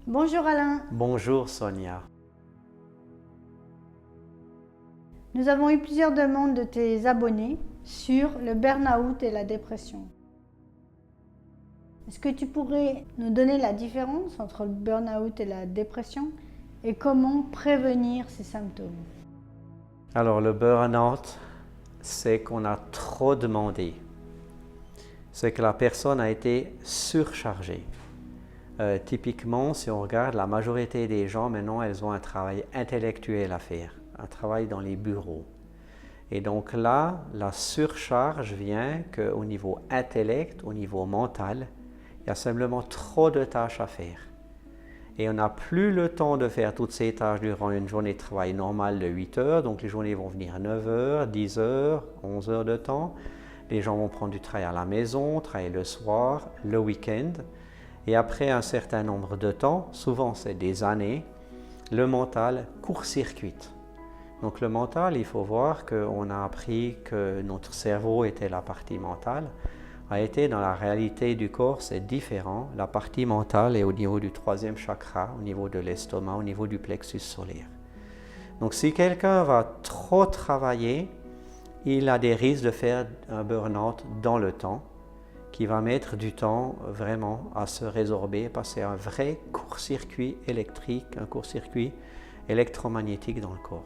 Bonjour Alain. Bonjour Sonia. Nous avons eu plusieurs demandes de tes abonnés sur le burn-out et la dépression. Est-ce que tu pourrais nous donner la différence entre le burn-out et la dépression et comment prévenir ces symptômes? Alors le burn-out, c'est qu'on a trop demandé. C'est que la personne a été surchargée. Typiquement, si on regarde, la majorité des gens maintenant, elles ont un travail intellectuel à faire, un travail dans les bureaux. Et donc là, la surcharge vient qu'au niveau intellect, au niveau mental, il y a simplement trop de tâches à faire. Et on n'a plus le temps de faire toutes ces tâches durant une journée de travail normale de 8 heures. Donc les journées vont venir 9 heures, 10 heures, 11 heures de temps. Les gens vont prendre du travail à la maison, travailler le soir, le week-end. Et après un certain nombre de temps, souvent c'est des années, le mental court-circuite. Donc le mental, il faut voir qu'on a appris que notre cerveau était la partie mentale. A été dans la réalité du corps, c'est différent. La partie mentale est au niveau du troisième chakra, au niveau de l'estomac, au niveau du plexus solaire. Donc si quelqu'un va trop travailler, il a des risques de faire un burn-out dans le temps, qui va mettre du temps vraiment à se résorber, passer un vrai court-circuit électrique, un court-circuit électromagnétique dans le corps.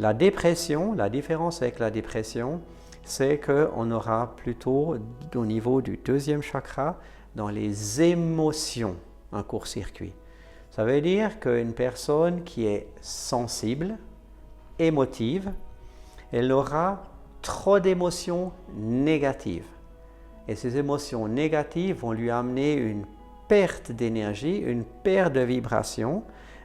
La dépression, la différence avec la dépression, c'est qu'on aura plutôt au niveau du deuxième chakra, dans les émotions, un court-circuit. Ça veut dire qu'une personne qui est sensible, émotive, elle aura trop d'émotions négatives. Et ces émotions négatives vont lui amener une perte d'énergie, une perte de vibration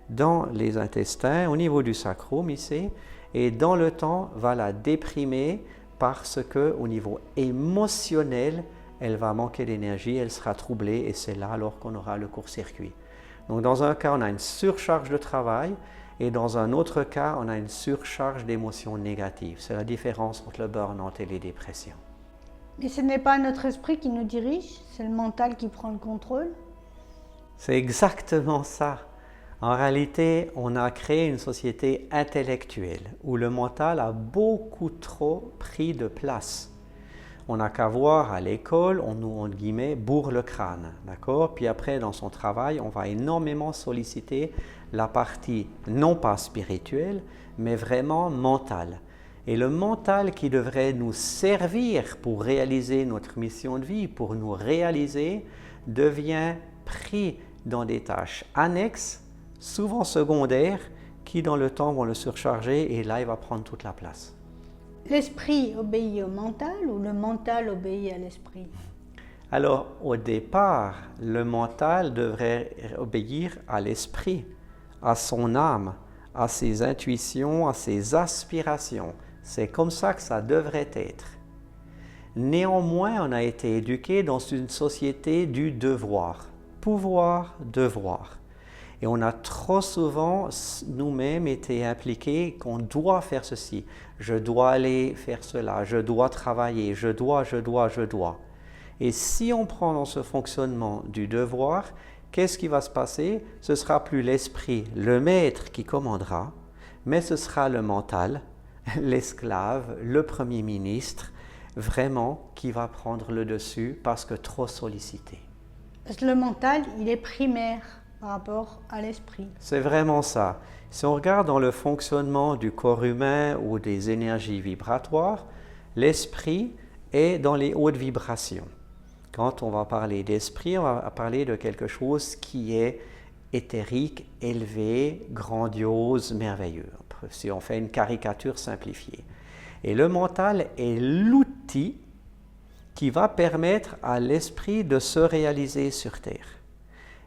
dans les intestins, au niveau du sacrum ici, et dans le temps va la déprimer parce qu'au niveau émotionnel, elle va manquer d'énergie, elle sera troublée et c'est là alors qu'on aura le court-circuit. Donc dans un cas, on a une surcharge de travail et dans un autre cas, on a une surcharge d'émotions négatives. C'est la différence entre le burn-out et les dépressions. Et ce n'est pas notre esprit qui nous dirige, c'est le mental qui prend le contrôle? C'est exactement ça. En réalité, on a créé une société intellectuelle où le mental a beaucoup trop pris de place. On n'a qu'à voir à l'école, on nous, entre guillemets, bourre le crâne, d'accord? Puis après, dans son travail, on va énormément solliciter la partie non pas spirituelle, mais vraiment mentale. Et le mental qui devrait nous servir pour réaliser notre mission de vie, pour nous réaliser, devient pris dans des tâches annexes, souvent secondaires, qui dans le temps vont le surcharger et là, il va prendre toute la place. L'esprit obéit au mental ou le mental obéit à l'esprit? Alors, au départ, le mental devrait obéir à l'esprit, à son âme, à ses intuitions, à ses aspirations. C'est comme ça que ça devrait être. Néanmoins, on a été éduqué dans une société du devoir. Pouvoir, devoir. Et on a trop souvent nous-mêmes été impliqués qu'on doit faire ceci. Je dois aller faire cela, je dois travailler, je dois. Et si on prend dans ce fonctionnement du devoir, qu'est-ce qui va se passer? Ce sera plus l'esprit, le maître qui commandera, mais ce sera le mental, l'esclave, le premier ministre, vraiment qui va prendre le dessus parce que trop sollicité. Parce que le mental, il est primaire par rapport à l'esprit. C'est vraiment ça. Si on regarde dans le fonctionnement du corps humain ou des énergies vibratoires, l'esprit est dans les hautes vibrations. Quand on va parler d'esprit, on va parler de quelque chose qui est éthérique, élevé, grandiose, merveilleux. Si on fait une caricature simplifiée. Et le mental est l'outil qui va permettre à l'esprit de se réaliser sur Terre.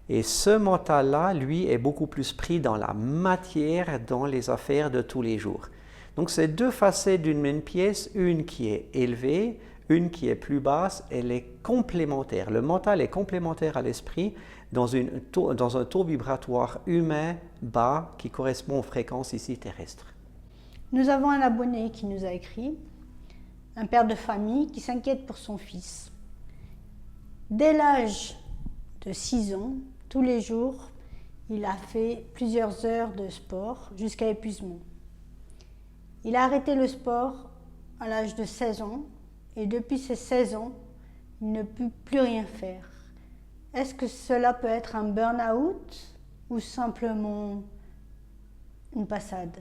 Et ce mental-là, lui, est beaucoup plus pris dans la matière, dans les affaires de tous les jours. Donc, c'est deux facettes d'une même pièce, une qui est élevée, une qui est plus basse, elle est complémentaire. Le mental est complémentaire à l'esprit dans un taux vibratoire humain bas qui correspond aux fréquences ici terrestres. Nous avons un abonné qui nous a écrit, un père de famille qui s'inquiète pour son fils. Dès l'âge de 6 ans, tous les jours, il a fait plusieurs heures de sport jusqu'à épuisement. Il a arrêté le sport à l'âge de 16 ans et depuis ces 16 ans, il ne peut plus rien faire. Est-ce que cela peut être un burn-out ou simplement une passade?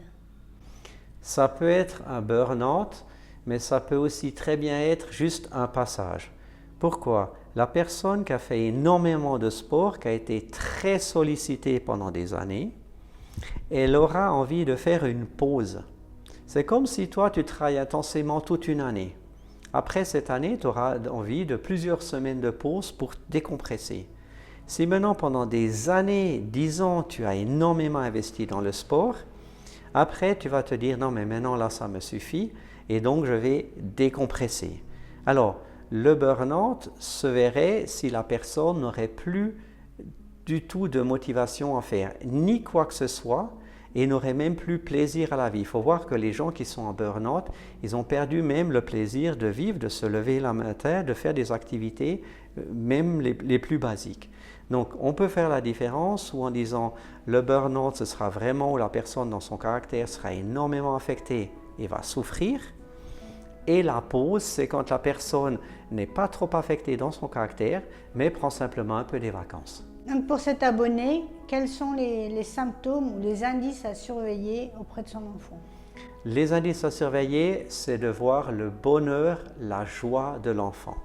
Ça peut être un burn-out, mais ça peut aussi très bien être juste un passage. Pourquoi? La personne qui a fait énormément de sport, qui a été très sollicitée pendant des années, elle aura envie de faire une pause. C'est comme si toi, tu travailles intensément toute une année. Après cette année, tu auras envie de plusieurs semaines de pause pour décompresser. Si maintenant, pendant des années, 10 ans, tu as énormément investi dans le sport, après, tu vas te dire, non, mais maintenant, là, ça me suffit, et donc, je vais décompresser. Alors, le burn-out se verrait si la personne n'aurait plus du tout de motivation à faire ni quoi que ce soit et n'aurait même plus plaisir à la vie. Il faut voir que les gens qui sont en burn-out, ils ont perdu même le plaisir de vivre, de se lever le matin, de faire des activités, même les plus basiques. Donc, on peut faire la différence ou en disant le burn-out, ce sera vraiment où la personne dans son caractère sera énormément affectée et va souffrir. Et la pause, c'est quand la personne n'est pas trop affectée dans son caractère, mais prend simplement un peu des vacances. Donc pour cet abonné, quels sont les symptômes ou les indices à surveiller auprès de son enfant? Les indices à surveiller, c'est de voir le bonheur, la joie de l'enfant.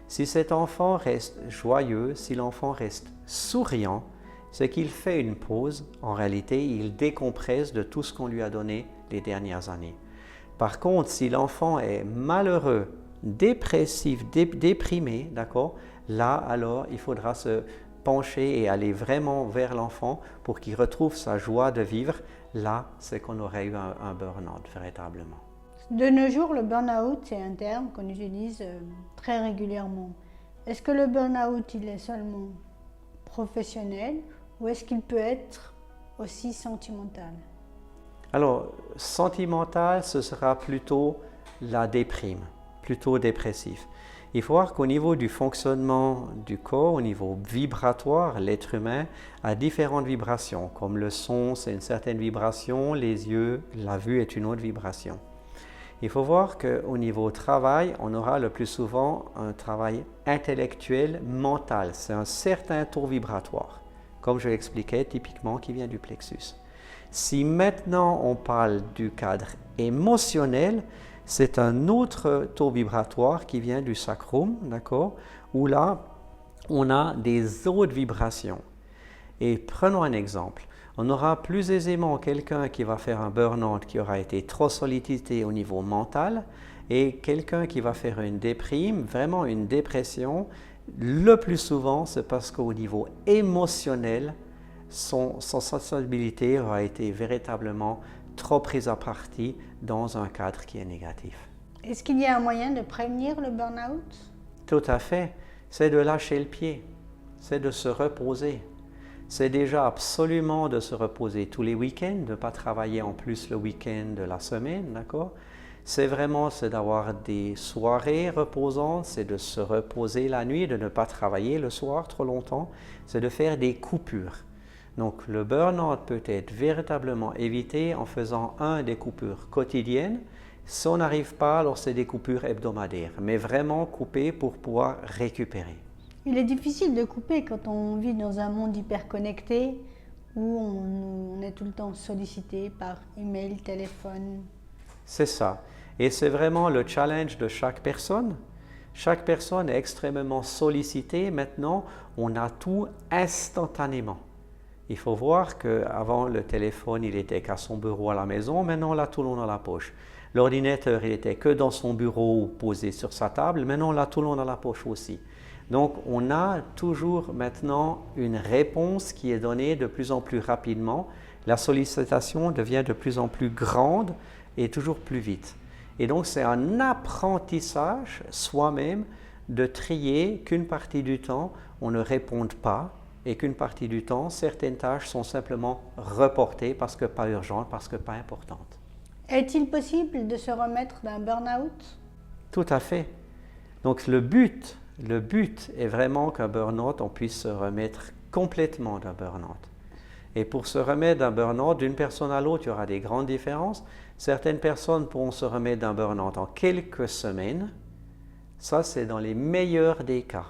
Si cet enfant reste joyeux, si l'enfant reste souriant, c'est qu'il fait une pause. En réalité, il décompresse de tout ce qu'on lui a donné les dernières années. Par contre, si l'enfant est malheureux, dépressif, déprimé, d'accord, là, alors, il faudra se pencher et aller vraiment vers l'enfant pour qu'il retrouve sa joie de vivre. Là, c'est qu'on aurait eu un burn-out, véritablement. De nos jours, le burn-out, c'est un terme qu'on utilise très régulièrement. Est-ce que le burn-out, il est seulement professionnel ou est-ce qu'il peut être aussi sentimental? Alors, sentimental, ce sera plutôt la déprime, plutôt dépressif. Il faut voir qu'au niveau du fonctionnement du corps, au niveau vibratoire, l'être humain a différentes vibrations. Comme le son, c'est une certaine vibration, les yeux, la vue est une autre vibration. Il faut voir qu'au niveau travail, on aura le plus souvent un travail intellectuel, mental. C'est un certain taux vibratoire, comme je l'expliquais, typiquement qui vient du plexus. Si maintenant on parle du cadre émotionnel, c'est un autre taux vibratoire qui vient du sacrum, d'accord, où là, on a des autres vibrations. Et prenons un exemple. On aura plus aisément quelqu'un qui va faire un burn-out qui aura été trop sollicité au niveau mental et quelqu'un qui va faire une déprime, vraiment une dépression. Le plus souvent, c'est parce qu'au niveau émotionnel, son sensibilité aura été véritablement trop prise à partie dans un cadre qui est négatif. Est-ce qu'il y a un moyen de prévenir le burn-out? Tout à fait. C'est de lâcher le pied. C'est de se reposer. C'est déjà absolument de se reposer tous les week-ends, de ne pas travailler en plus le week-end de la semaine, d'accord? C'est d'avoir des soirées reposantes, c'est de se reposer la nuit, de ne pas travailler le soir trop longtemps, c'est de faire des coupures. Donc le burn-out peut être véritablement évité en faisant des coupures quotidiennes. Si on n'arrive pas, alors c'est des coupures hebdomadaires, mais vraiment couper pour pouvoir récupérer. Il est difficile de couper quand on vit dans un monde hyper connecté où on est tout le temps sollicité par email, téléphone. C'est ça. Et c'est vraiment le challenge de chaque personne. Chaque personne est extrêmement sollicitée. Maintenant, on a tout instantanément. Il faut voir qu'avant, le téléphone, il était qu'à son bureau à la maison. Maintenant, on l'a tout le long dans la poche. L'ordinateur, il était que dans son bureau posé sur sa table. Maintenant, on l'a tout le long dans la poche aussi. Donc, on a toujours maintenant une réponse qui est donnée de plus en plus rapidement. La sollicitation devient de plus en plus grande et toujours plus vite. Et donc, c'est un apprentissage soi-même de trier qu'une partie du temps, on ne réponde pas et qu'une partie du temps, certaines tâches sont simplement reportées parce que pas urgentes, parce que pas importantes. Est-il possible de se remettre d'un burn-out? Tout à fait. Donc, le but est vraiment qu'un burn-out, on puisse se remettre complètement d'un burn-out. Et pour se remettre d'un burn-out, d'une personne à l'autre, il y aura des grandes différences. Certaines personnes pourront se remettre d'un burn-out en quelques semaines. Ça, c'est dans les meilleurs des cas.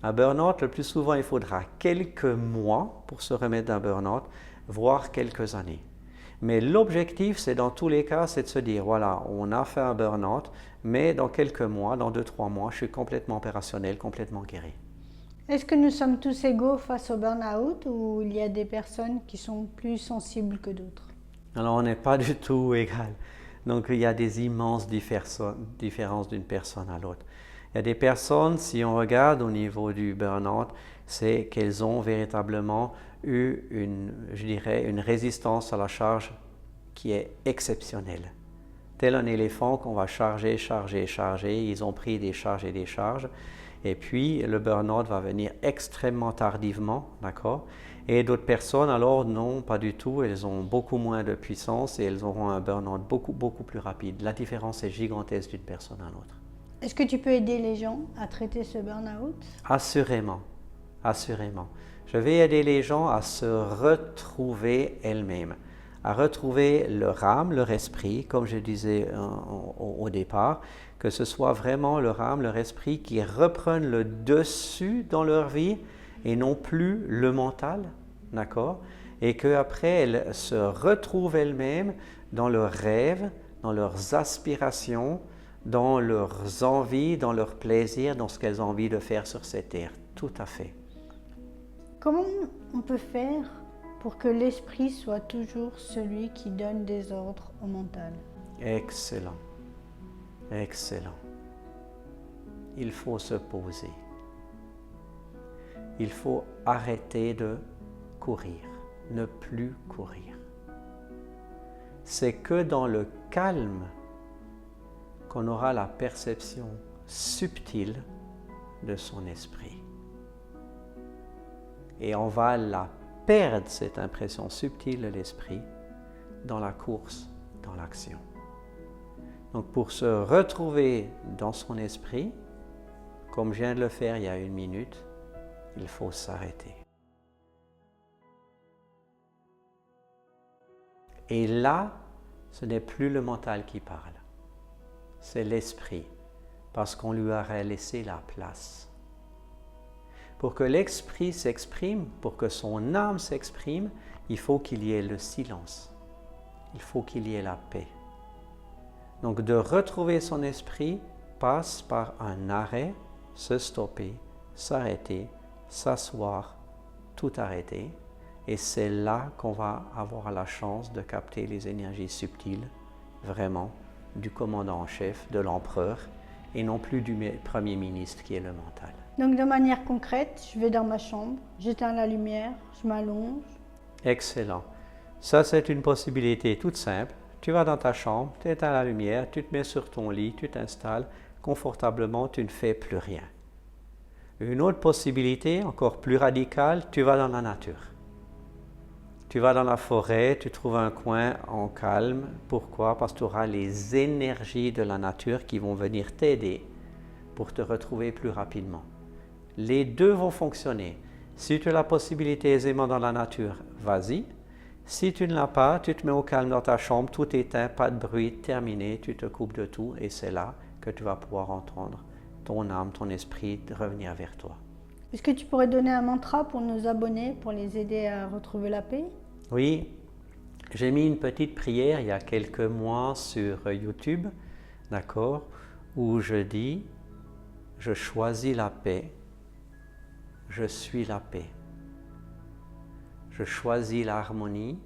Un burn-out, le plus souvent, il faudra quelques mois pour se remettre d'un burn-out, voire quelques années. Mais l'objectif, c'est dans tous les cas, c'est de se dire, voilà, on a fait un burn-out, mais dans quelques mois, dans 2-3 mois, je suis complètement opérationnel, complètement guéri. Est-ce que nous sommes tous égaux face au burn-out ou il y a des personnes qui sont plus sensibles que d'autres? Alors, on n'est pas du tout égal. Donc, il y a des immenses différences d'une personne à l'autre. Il y a des personnes, si on regarde au niveau du burn-out, c'est qu'elles ont véritablement eu une résistance à la charge qui est exceptionnelle. Tel un éléphant qu'on va charger, charger, charger, ils ont pris des charges et des charges. Et puis, le burn-out va venir extrêmement tardivement, d'accord? Et d'autres personnes, alors, non, pas du tout. Elles ont beaucoup moins de puissance et elles auront un burn-out beaucoup, beaucoup plus rapide. La différence est gigantesque d'une personne à l'autre. Est-ce que tu peux aider les gens à traiter ce burn-out? Assurément, assurément. Je vais aider les gens à se retrouver elles-mêmes, à retrouver leur âme, leur esprit, comme je disais au départ, que ce soit vraiment leur âme, leur esprit qui reprennent le dessus dans leur vie et non plus le mental, d'accord? Et qu'après, elles se retrouvent elles-mêmes dans leurs rêves, dans leurs aspirations, dans leurs envies, dans leurs plaisirs, dans ce qu'elles ont envie de faire sur cette terre. Tout à fait. Comment on peut faire pour que l'esprit soit toujours celui qui donne des ordres au mental? Excellent. Excellent. Il faut se poser. Il faut arrêter de courir, ne plus courir. C'est que dans le calme qu'on aura la perception subtile de son esprit. Et on va la perdre, cette impression subtile de l'esprit, dans la course, dans l'action. Donc pour se retrouver dans son esprit, comme je viens de le faire il y a 1 minute, il faut s'arrêter. Et là, ce n'est plus le mental qui parle, c'est l'esprit, parce qu'on lui aurait laissé la place. Pour que l'esprit s'exprime, pour que son âme s'exprime, il faut qu'il y ait le silence, il faut qu'il y ait la paix. Donc de retrouver son esprit passe par un arrêt, se stopper, s'arrêter, s'asseoir, tout arrêter. Et c'est là qu'on va avoir la chance de capter les énergies subtiles, vraiment, du commandant en chef, de l'empereur, et non plus du premier ministre qui est le mental. Donc de manière concrète, je vais dans ma chambre, j'éteins la lumière, je m'allonge. Excellent. Ça, c'est une possibilité toute simple. Tu vas dans ta chambre, tu éteins la lumière, tu te mets sur ton lit, tu t'installes confortablement, tu ne fais plus rien. Une autre possibilité, encore plus radicale, tu vas dans la nature. Tu vas dans la forêt, tu trouves un coin en calme. Pourquoi? Parce que tu auras les énergies de la nature qui vont venir t'aider pour te retrouver plus rapidement. Les deux vont fonctionner. Si tu as la possibilité aisément dans la nature, vas-y. Si tu ne l'as pas, tu te mets au calme dans ta chambre, tout éteint, pas de bruit, terminé, tu te coupes de tout et c'est là que tu vas pouvoir entendre ton âme, ton esprit revenir vers toi. Est-ce que tu pourrais donner un mantra pour nos abonnés, pour les aider à retrouver la paix? Oui, j'ai mis une petite prière il y a quelques mois sur YouTube, d'accord, où je dis « Je choisis la paix, je suis la paix. Je choisis l'harmonie,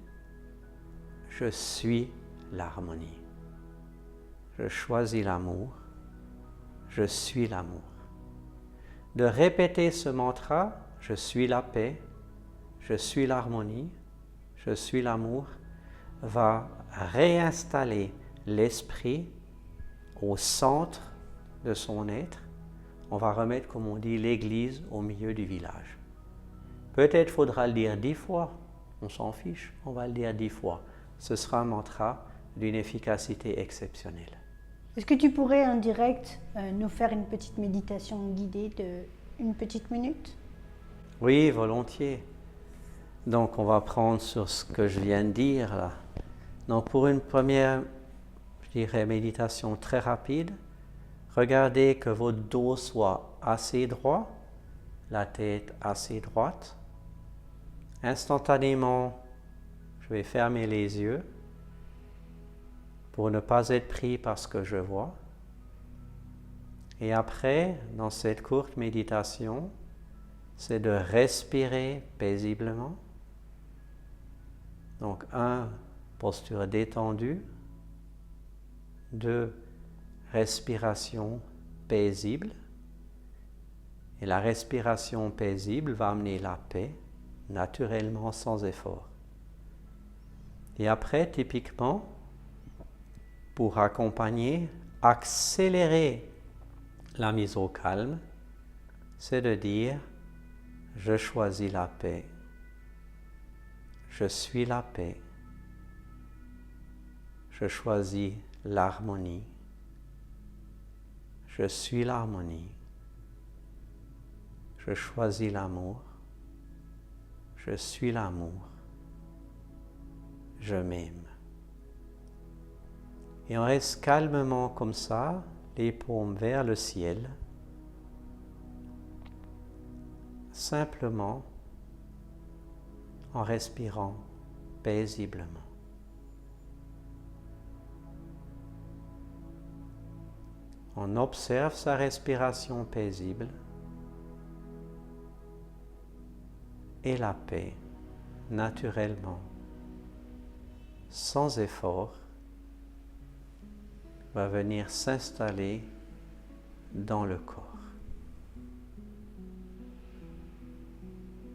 je suis l'harmonie. Je choisis l'amour, je suis l'amour. » De répéter ce mantra, je suis la paix, je suis l'harmonie, je suis l'amour, va réinstaller l'esprit au centre de son être. On va remettre, comme on dit, l'église au milieu du village. Peut-être faudra le dire 10 fois, on s'en fiche, on va le dire 10 fois. Ce sera un mantra d'une efficacité exceptionnelle. Est-ce que tu pourrais en direct nous faire une petite méditation guidée de 1 petite minute? Oui, volontiers. Donc, on va prendre sur ce que je viens de dire là. Donc, pour une première, je dirais, méditation très rapide, regardez que votre dos soit assez droit, la tête assez droite. Instantanément, je vais fermer les yeux pour ne pas être pris par ce que je vois. Et après, dans cette courte méditation, c'est de respirer paisiblement. Donc, 1, posture détendue. 2, respiration paisible. Et la respiration paisible va amener la paix, naturellement, sans effort. Et après, typiquement, pour accompagner, accélérer la mise au calme, c'est de dire « Je choisis la paix ». Je suis la paix. Je choisis l'harmonie. Je suis l'harmonie. Je choisis l'amour. Je suis l'amour. Je m'aime. Et on reste calmement comme ça, les paumes vers le ciel, simplement en respirant paisiblement. On observe sa respiration paisible et la paix, naturellement, sans effort, va venir s'installer dans le corps.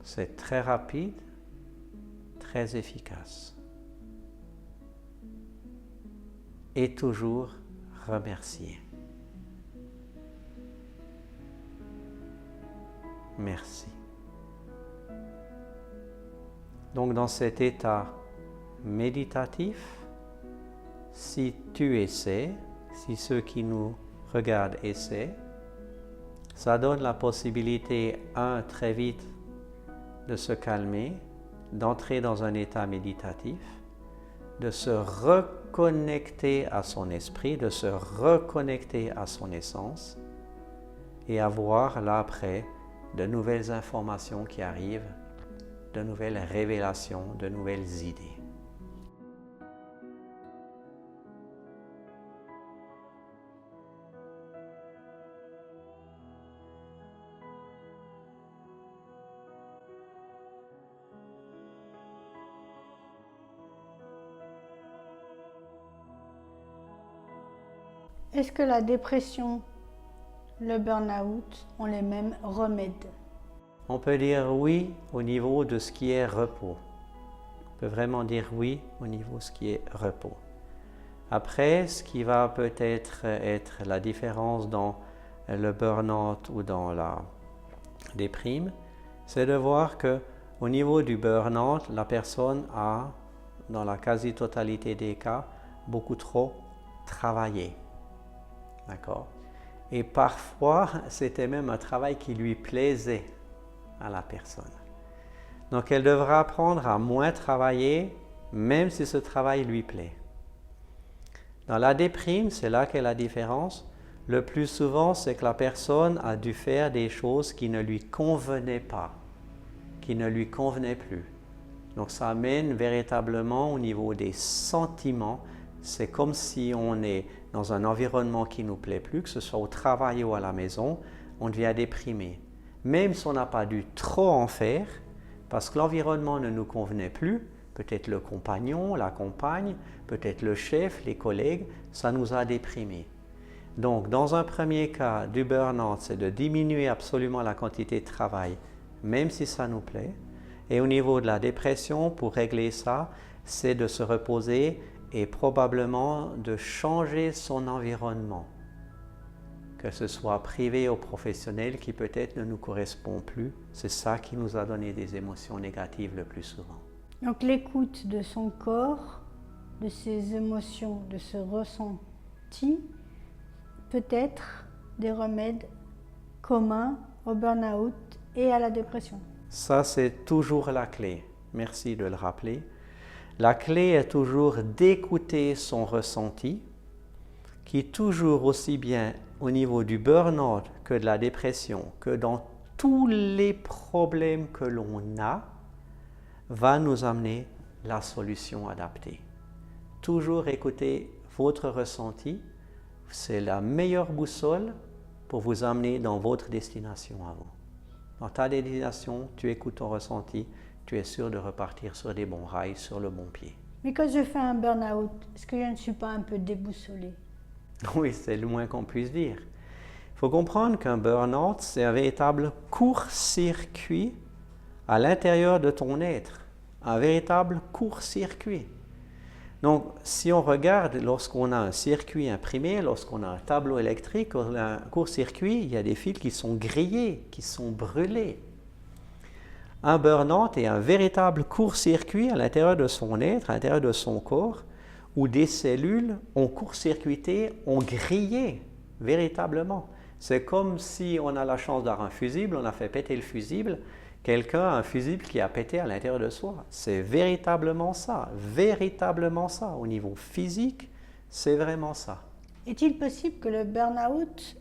C'est très rapide, très efficace. Et toujours remercier. Merci. Donc dans cet état méditatif, si tu essaies, si ceux qui nous regardent essaient, ça donne la possibilité, très vite, de se calmer, d'entrer dans un état méditatif, de se reconnecter à son esprit, de se reconnecter à son essence et avoir là après de nouvelles informations qui arrivent, de nouvelles révélations, de nouvelles idées. Est-ce que la dépression, le burn-out ont les mêmes remèdes? On peut dire oui au niveau de ce qui est repos. On peut vraiment dire oui au niveau de ce qui est repos. Après, ce qui va peut-être être la différence dans le burn-out ou dans la déprime, c'est de voir que au niveau du burn-out, la personne a, dans la quasi-totalité des cas, beaucoup trop travaillé. D'accord? Et parfois, c'était même un travail qui lui plaisait à la personne. Donc, elle devra apprendre à moins travailler, même si ce travail lui plaît. Dans la déprime, c'est là qu'est la différence. Le plus souvent, c'est que la personne a dû faire des choses qui ne lui convenaient pas, qui ne lui convenaient plus. Donc, ça amène véritablement au niveau des sentiments. C'est comme si on est dans un environnement qui ne nous plaît plus, que ce soit au travail ou à la maison, on devient déprimé. Même si on n'a pas dû trop en faire, parce que l'environnement ne nous convenait plus, peut-être le compagnon, la compagne, peut-être le chef, les collègues, ça nous a déprimés. Donc, dans un premier cas du burn-out, c'est de diminuer absolument la quantité de travail, même si ça nous plaît. Et au niveau de la dépression, pour régler ça, c'est de se reposer et probablement de changer son environnement, que ce soit privé ou professionnel, qui peut-être ne nous correspond plus. C'est ça qui nous a donné des émotions négatives le plus souvent. Donc l'écoute de son corps, de ses émotions, de ce ressenti, peut être des remèdes communs au burn-out et à la dépression. Ça, c'est toujours la clé. merci de le rappeler. La clé est toujours d'écouter son ressenti, qui est toujours aussi bien au niveau du burn-out que de la dépression, que dans tous les problèmes que l'on a, va nous amener la solution adaptée. Toujours écouter votre ressenti, c'est la meilleure boussole pour vous amener dans votre destination à vous. Dans ta destination, tu écoutes ton ressenti, tu es sûr de repartir sur des bons rails, sur le bon pied. Mais quand je fais un burn-out, est-ce que je ne suis pas un peu déboussolée? Oui, c'est le moins qu'on puisse dire. Il faut comprendre qu'un burn-out, c'est un véritable court-circuit à l'intérieur de ton être. Un véritable court-circuit. Donc, si on regarde, lorsqu'on a un circuit imprimé, lorsqu'on a un tableau électrique, on a un court-circuit, il y a des fils qui sont grillés, qui sont brûlés. Un burn-out est un véritable court-circuit à l'intérieur de son être, à l'intérieur de son corps, où des cellules ont court-circuité, ont grillé, véritablement. C'est comme si on a la chance d'avoir un fusible, on a fait péter le fusible, quelqu'un a un fusible qui a pété à l'intérieur de soi. C'est véritablement ça, au niveau physique, c'est vraiment ça. Est-il possible que le burn-out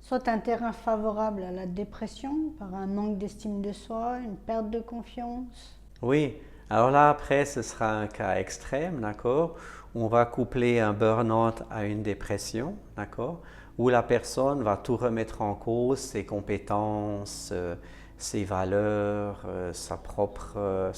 soit un terrain favorable à la dépression par un manque d'estime de soi, une perte de confiance? Oui, alors là après ce sera un cas extrême, d'accord, où on va coupler un burn-out à une dépression, d'accord, où la personne va tout remettre en cause, ses compétences, ses valeurs, sa propre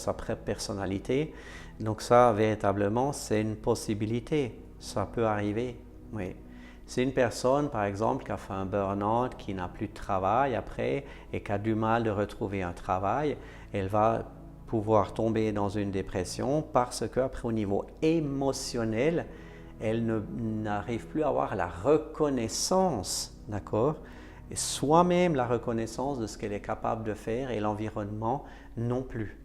personnalité. Donc ça, véritablement, c'est une possibilité. Ça peut arriver, oui. C'est une personne, par exemple, qui a fait un burn-out, qui n'a plus de travail après et qui a du mal de retrouver un travail. Elle va pouvoir tomber dans une dépression parce qu'après, au niveau émotionnel, elle n'arrive plus à avoir la reconnaissance, d'accord? Et soi-même la reconnaissance de ce qu'elle est capable de faire et l'environnement non plus.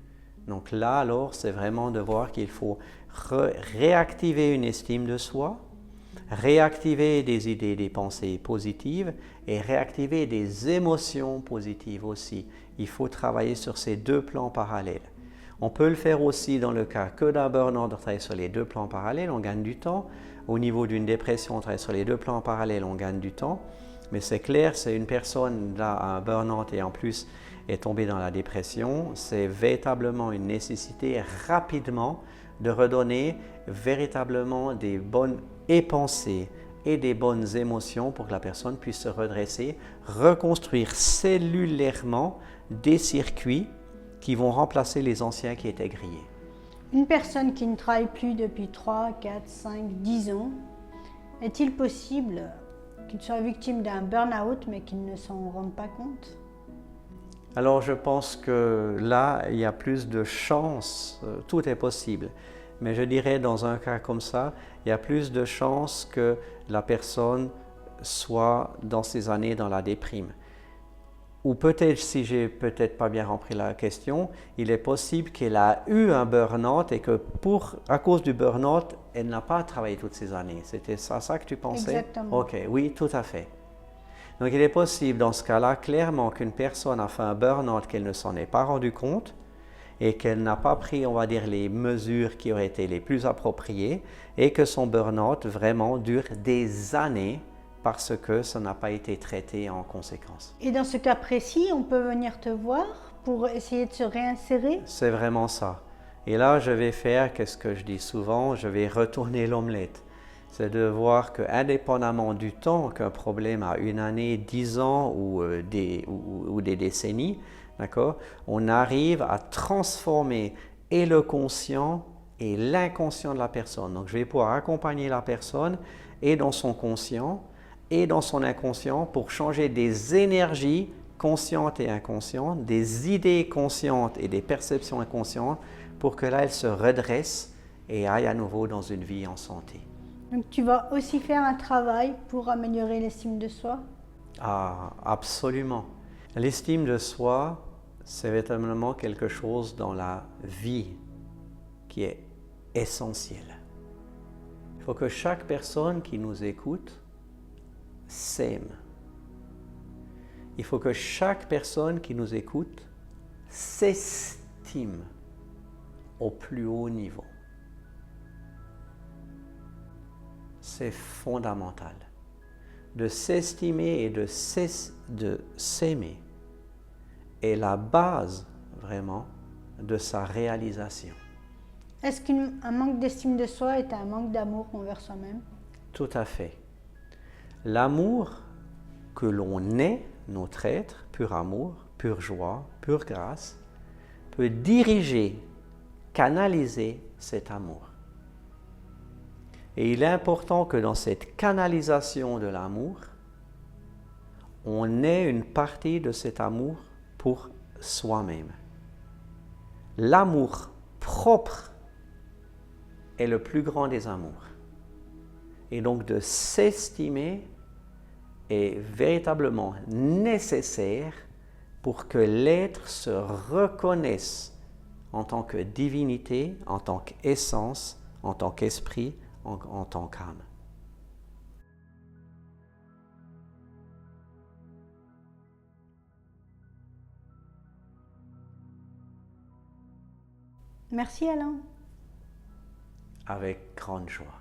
Donc là, alors, c'est vraiment de voir qu'il faut réactiver une estime de soi, réactiver des idées, des pensées positives et réactiver des émotions positives aussi. Il faut travailler sur ces deux plans parallèles. On peut le faire aussi dans le cas que d'un burn-out, de travailler sur les deux plans parallèles, on gagne du temps. Au niveau d'une dépression, on travaille sur les deux plans parallèles, on gagne du temps. Mais c'est clair, c'est une personne là à un burn-out et en plus est tombée dans la dépression, c'est véritablement une nécessité rapidement de redonner véritablement des bonnes pensées et des bonnes émotions pour que la personne puisse se redresser, reconstruire cellulairement des circuits qui vont remplacer les anciens qui étaient grillés. Une personne qui ne travaille plus depuis 3, 4, 5, 10 ans, est-il possible qu'il soit victime d'un burn-out mais qu'il ne s'en rende pas compte? Alors je pense que là, il y a plus de chances, tout est possible. Mais je dirais dans un cas comme ça, il y a plus de chances que la personne soit dans ces années dans la déprime. Ou peut-être, si j'ai peut-être pas bien compris la question, il est possible qu'elle a eu un burn-out et que à cause du burn-out, elle n'a pas travaillé toutes ces années. C'était ça que tu pensais? Exactement. Ok, oui, tout à fait. Donc il est possible dans ce cas-là, clairement, qu'une personne a fait un burn-out qu'elle ne s'en est pas rendu compte et qu'elle n'a pas pris, on va dire, les mesures qui auraient été les plus appropriées et que son burn-out vraiment dure des années parce que ça n'a pas été traité en conséquence. Et dans ce cas précis, on peut venir te voir pour essayer de se réinsérer? C'est vraiment ça. Et là, je vais faire, qu'est-ce que je dis souvent, je vais retourner l'omelette. C'est de voir qu'indépendamment du temps qu'un problème a une année, 10 ans ou des décennies, d'accord, on arrive à transformer et le conscient et l'inconscient de la personne. Donc, je vais pouvoir accompagner la personne et dans son conscient et dans son inconscient pour changer des énergies conscientes et inconscientes, des idées conscientes et des perceptions inconscientes pour que là, elle se redresse et aille à nouveau dans une vie en santé. Donc tu vas aussi faire un travail pour améliorer l'estime de soi? Ah, absolument. L'estime de soi, c'est véritablement quelque chose dans la vie qui est essentiel. Il faut que chaque personne qui nous écoute s'aime. Il faut que chaque personne qui nous écoute s'estime. au plus haut niveau. C'est fondamental. De s'estimer et de s'aimer est la base vraiment de sa réalisation. Est-ce qu'un manque d'estime de soi est un manque d'amour envers soi-même? Tout à fait. L'amour que l'on est, notre être, pur amour, pure joie, pure grâce, peut diriger, canaliser cet amour. Et il est important que dans cette canalisation de l'amour, on ait une partie de cet amour pour soi-même. L'amour propre est le plus grand des amours. Et donc de s'estimer est véritablement nécessaire pour que l'être se reconnaisse en tant que divinité, en tant qu'essence, en tant qu'esprit, en tant qu'âme. Merci Alain. Avec grande joie.